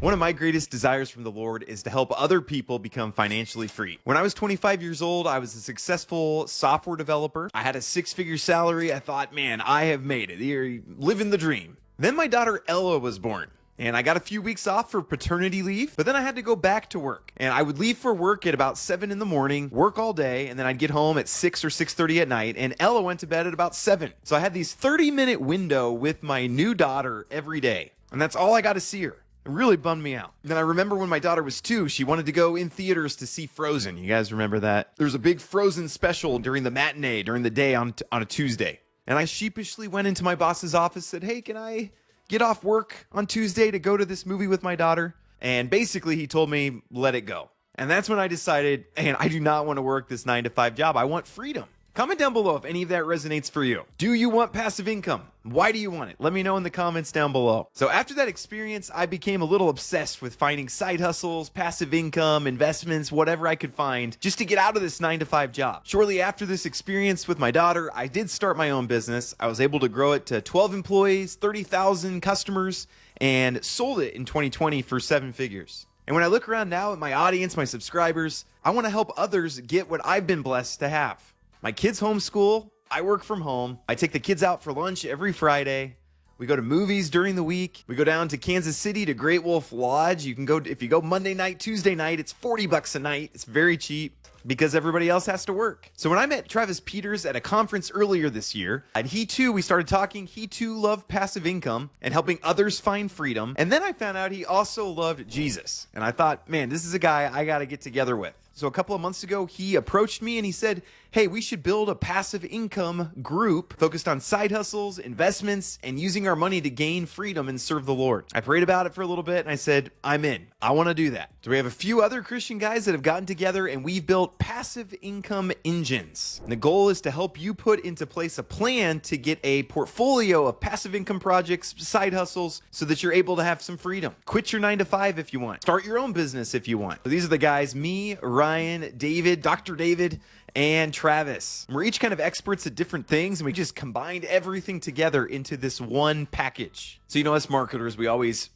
One of my greatest desires from the Lord is to help other people become financially free. When I was 25 years old, I was a successful software developer. I had a six-figure salary. I thought, man, I have made it. You're living the dream. Then my daughter Ella was born. And I got a few weeks off for paternity leave, but then I had to go back to work. And I would leave for work at about 7 in the morning, work all day, and then I'd get home at 6 or 6:30 at night, and Ella went to bed at about 7. So I had these 30-minute window with my new daughter every day, and that's all I got to see her. It really bummed me out. And then I remember when my daughter was 2, she wanted to go in theaters to see Frozen. You guys remember that? There was a big Frozen special during the matinee, during the day on a Tuesday. And I sheepishly went into my boss's office and said, hey, can I get off work on Tuesday to go to this movie with my daughter? And basically he told me, let it go. And that's when I decided, man, I do not want to work this 9-to-5 job. I want freedom. Comment down below if any of that resonates for you. Do you want passive income? Why do you want it? Let me know in the comments down below. So after that experience, I became a little obsessed with finding side hustles, passive income, investments, whatever I could find just to get out of this 9-to-5 job. Shortly after this experience with my daughter, I did start my own business. I was able to grow it to 12 employees, 30,000 customers, and sold it in 2020 for 7 figures. And when I look around now at my audience, my subscribers, I want to help others get what I've been blessed to have. My kids homeschool, I work from home, I take the kids out for lunch every Friday, we go to movies during the week, we go down to Kansas City to Great Wolf Lodge. You can go, if you go Monday night, Tuesday night, it's $40 a night, it's very cheap because everybody else has to work. So when I met Travis Peters at a conference earlier this year, and he too, we started talking, he too loved passive income and helping others find freedom. And then I found out he also loved Jesus. And I thought, man, this is a guy I got to get together with. So a couple of months ago, he approached me and he said, hey, we should build a passive income group focused on side hustles, investments, and using our money to gain freedom and serve the Lord. I prayed about it for a little bit and I said, I'm in. I want to do that. So we have a few other Christian guys that have gotten together and we've built passive income engines. And the goal is to help you put into place a plan to get a portfolio of passive income projects, side hustles, so that you're able to have some freedom. Quit your 9-to-5 if you want. Start your own business if you want. So these are the guys, me, Ryan, David, Dr. David, and Travis. We're each kind of experts at different things, and we just combined everything together into this one package. So, you know, as marketers, we always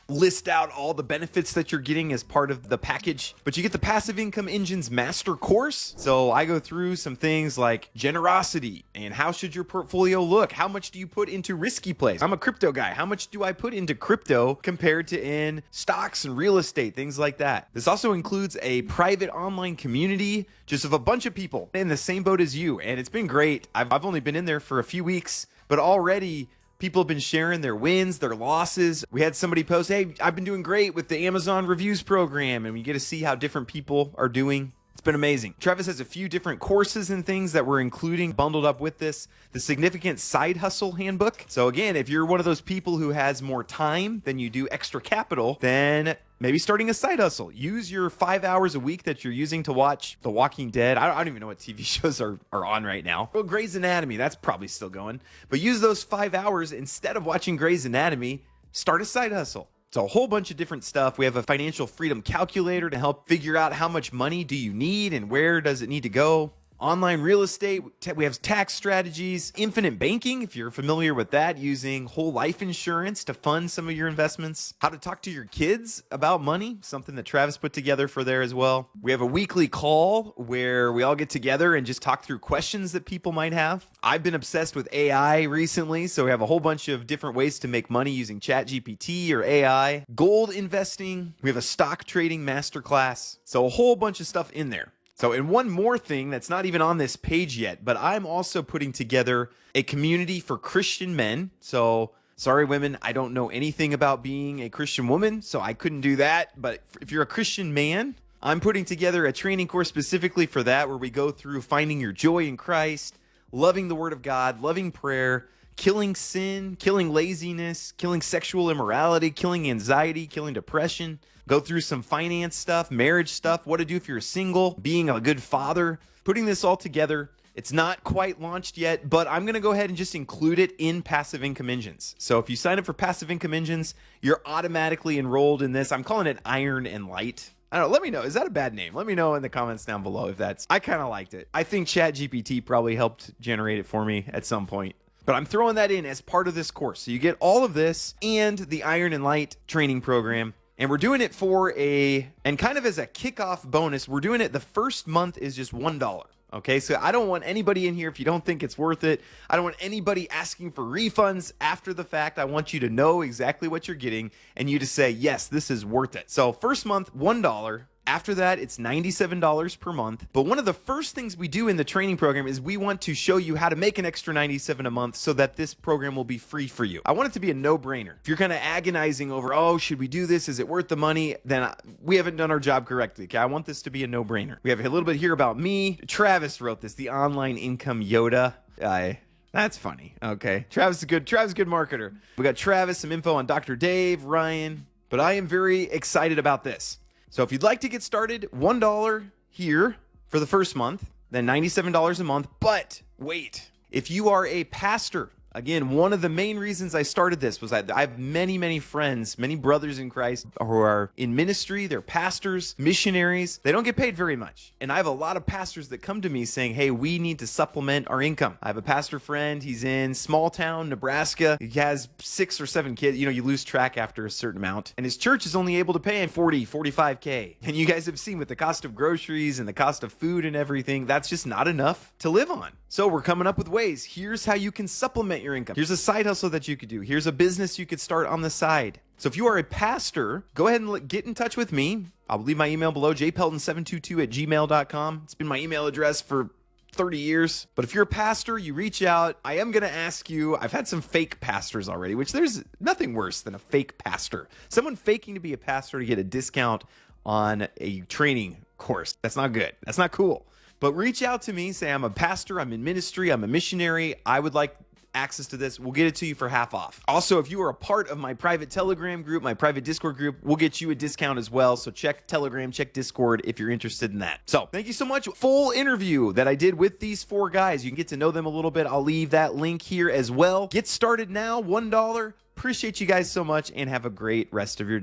list out all the benefits that you're getting as part of the package, but you get the Passive Income Engines Master Course. So I go through some things like generosity and how should your portfolio look? How much do you put into risky plays? I'm a crypto guy. How much do I put into crypto compared to in stocks and real estate, things like that? This also includes a private online community just of a bunch of people in the same boat as you. And it's been great. I've only been in there for a few weeks, but already people have been sharing their wins, their losses. We had somebody post, hey, I've been doing great with the Amazon reviews program. And we get to see how different people are doing. It's been amazing. Travis has a few different courses and things that we're including bundled up with this. The Significant Side Hustle Handbook. So again, if you're one of those people who has more time than you do extra capital, then maybe starting a side hustle. Use your 5 hours a week that you're using to watch The Walking Dead. I don't even know what TV shows are on right now. Well, Grey's Anatomy, that's probably still going. But use those 5 hours instead of watching Grey's Anatomy, start a side hustle. It's a whole bunch of different stuff. We have a financial freedom calculator to help figure out how much money do you need and where does it need to go. Online real estate, we have tax strategies, infinite banking, if you're familiar with that, using whole life insurance to fund some of your investments. How to talk to your kids about money, something that Travis put together for there as well. We have a weekly call where we all get together and just talk through questions that people might have. I've been obsessed with AI recently, so we have a whole bunch of different ways to make money using ChatGPT or AI. Gold investing, we have a stock trading masterclass, so a whole bunch of stuff in there. So, and one more thing that's not even on this page yet, but I'm also putting together a community for Christian men. So, sorry, women, I don't know anything about being a Christian woman, so I couldn't do that. But if you're a Christian man, I'm putting together a training course specifically for that, where we go through finding your joy in Christ, loving the Word of God, loving prayer, killing sin, killing laziness, killing sexual immorality, killing anxiety, killing depression. Go through some finance stuff, marriage stuff, what to do if you're single, being a good father, putting this all together. It's not quite launched yet, but I'm going to go ahead and just include it in Passive Income Engines. So if you sign up for Passive Income Engines, you're automatically enrolled in this. I'm calling it Iron and Light. I don't know. Let me know. Is that a bad name? Let me know in the comments down below if that's... I kind of liked it. I think ChatGPT probably helped generate it for me at some point. But I'm throwing that in as part of this course. So you get all of this and the Iron and Light training program. And we're doing it and kind of as a kickoff bonus, we're doing it, the first month is just $1. Okay, so I don't want anybody in here, if you don't think it's worth it, I don't want anybody asking for refunds after the fact. I want you to know exactly what you're getting and you to say, yes, this is worth it. So first month, $1. After that, it's $97 per month. But one of the first things we do in the training program is we want to show you how to make an extra $97 a month so that this program will be free for you. I want it to be a no-brainer. If you're kind of agonizing over, oh, should we do this? Is it worth the money? Then we haven't done our job correctly. Okay, I want this to be a no-brainer. We have a little bit here about me. Travis wrote this, the online income Yoda. That's funny. Okay, Travis is a good marketer. We got Travis, some info on Dr. Dave, Ryan. But I am very excited about this. So if you'd like to get started, $1 here for the first month, then $97 a month. But wait, if you are a pastor, again, one of the main reasons I started this was I have many friends, many brothers in Christ who are in ministry. They're pastors, missionaries. They don't get paid very much. And I have a lot of pastors that come to me saying, hey, we need to supplement our income. I have a pastor friend. He's in small town, Nebraska. He has 6 or 7 kids. You know, you lose track after a certain amount. And his church is only able to pay him $45K. And you guys have seen with the cost of groceries and the cost of food and everything, that's just not enough to live on. So we're coming up with ways. Here's how you can supplement your income. Here's a side hustle that you could do. Here's a business you could start on the side. So if you are a pastor, go ahead and get in touch with me. I'll leave my email below, jpelton722@gmail.com. It's been my email address for 30 years. But if you're a pastor, you reach out. I am going to ask you, I've had some fake pastors already, which there's nothing worse than a fake pastor. Someone faking to be a pastor to get a discount on a training course. That's not good. That's not cool. But reach out to me, say I'm a pastor, I'm in ministry, I'm a missionary, I would like access to this. We'll get it to you for half off. Also, if you are a part of my private Telegram group, my private Discord group, we'll get you a discount as well. So check Telegram, check Discord if you're interested in that. So thank you so much. Full interview that I did with these 4 guys. You can get to know them a little bit. I'll leave that link here as well. Get started now, $1. Appreciate you guys so much and have a great rest of your day.